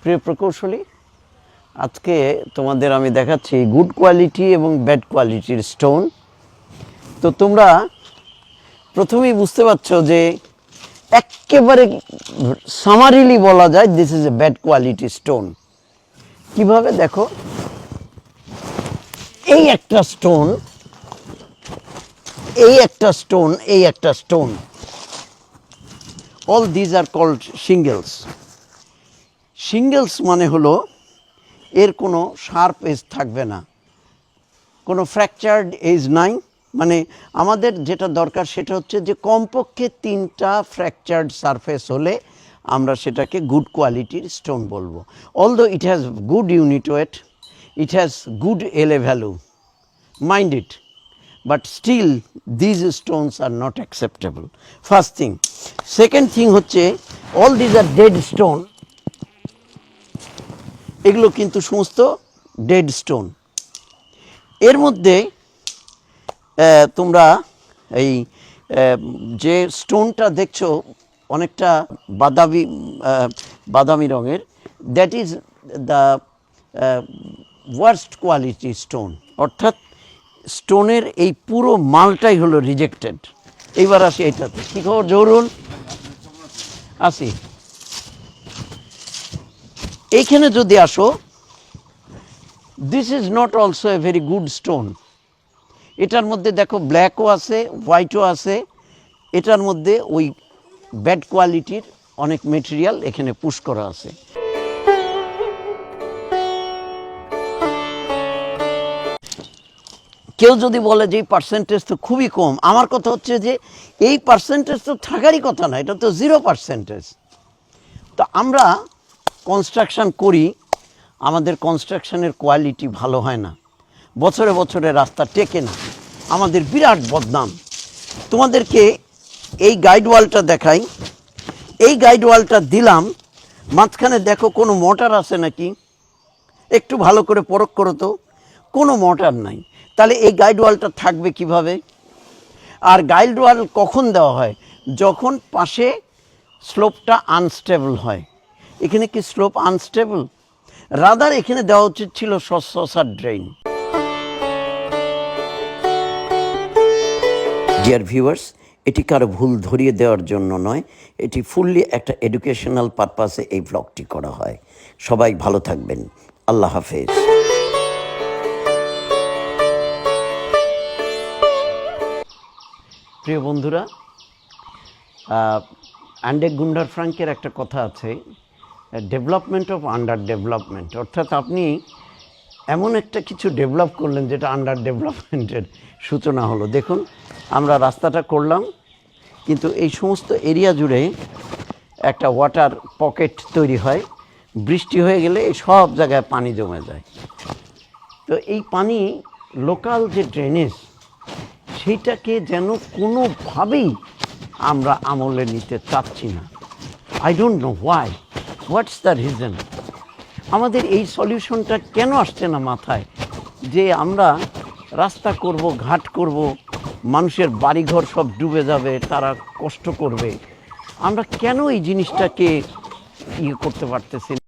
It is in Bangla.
প্রিয় প্রকৌশলী, আজকে তোমাদের আমি দেখাচ্ছি গুড কোয়ালিটি এবং ব্যাড কোয়ালিটির স্টোন। তো তোমরা প্রথমেই বুঝতে পারছো যে একেবারে সামারিলি বলা যায় this is a bad quality stone. কিভাবে দেখো, এই একটা স্টোন, এই একটা স্টোন, এই একটা stone, all these are called shingles. Shingles মানে হলো এর কোনো শার্প এজ থাকবে না, কোনো ফ্র্যাকচার্ড এজ নাই। মানে আমাদের যেটা দরকার সেটা হচ্ছে যে কমপক্ষে 3টা ফ্র্যাকচার্ড সারফেস হলে আমরা সেটাকে গুড কোয়ালিটির স্টোন বলবো। Although it has good unit wait, it has good LA value, mind it, but still these stones are not acceptable. First thing. Second thing হচ্ছে all these are dead stone. এগুলো কিন্তু সমস্ত ডেড স্টোন। এর মধ্যে তোমরা এই যে স্টোনটা দেখছো অনেকটা বাদামি রঙের, that is the worst quality stone. অর্থাৎ স্টোনের এই পুরো মালটাই হলো রিজেক্টেড। এইবার আসি এইটাতে, কী খবর জহুরুল? আসি এইখানে যদি আসো, this is not also a very good stone. এটার মধ্যে দেখো ব্ল্যাকও আছে, হোয়াইটও আছে। এটার মধ্যে ওই ব্যাড কোয়ালিটির অনেক মেটেরিয়াল এখানে পুশ করা আছে। কেউ যদি বলে যে এই পার্সেন্টেজ তো খুবই কম, আমার কথা হচ্ছে যে এই পার্সেন্টেজ তো থাকারই কথা না, এটা তো 0%। তো আমরা কনস্ট্রাকশন করি, আমাদের কনস্ট্রাকশনের কোয়ালিটি ভালো হয় না, বছরে বছরে রাস্তা টেকে না, আমাদের বিরাট বদনাম। তোমাদেরকে এই গাইড ওয়ালটা দেখাই। এই গাইড ওয়ালটা দিলাম, মাঝখানে দেখো কোনো মোটর আছে নাকি? একটু ভালো করে পরখ করো তো, কোনো মোটর নাই। তাহলে এই গাইড ওয়ালটা থাকবে কিভাবে? আর গাইড ওয়াল কখন দেওয়া হয়? যখন পাশে স্লোপটা আনস্টেবল হয়। এখানে কি স্লোপ আনস্টেবল? রাদার এখানে দেওয়া উচিত ছিল সসার ড্রেন। ডিয়ার ভিউয়ার্স, এটি কারো ভুল ধরিয়ে দেওয়ার জন্য নয়, এটি ফুললি একটা এডুকেশনাল পারপাসে এই ব্লগটি করা হয়। সবাই ভালো থাকবেন, আল্লাহ হাফেজ। প্রিয় বন্ধুরা, অ্যান্ডে গুন্ডার ফ্রাঙ্কের একটা কথা আছে, ডেভেলপমেন্ট অফ আন্ডার ডেভেলপমেন্ট। অর্থাৎ আপনি এমন একটা কিছু ডেভেলপ করলেন যেটা আন্ডার ডেভেলপমেন্টের সূচনা হলো। দেখুন, আমরা রাস্তাটা করলাম, কিন্তু এই সমস্ত এরিয়া জুড়ে একটা ওয়াটার পকেট তৈরি হয়। বৃষ্টি হয়ে গেলে সব জায়গায় পানি জমে যায়। তো এই পানি লোকাল যে ড্রেনেজ, সেইটাকে যেন কোনোভাবেই আমরা আমলে নিতে চাচ্ছি না। I don't know why, what's the reason. আমাদের এই সলিউশনটা কেন আসছে না মাথায়, যে আমরা রাস্তা করব, ঘাট করব, মানুষের বাড়িঘর সব ডুবে যাবে, তারা কষ্ট করবে। আমরা কেন এই জিনিসটাকে করতে পারতেছি না?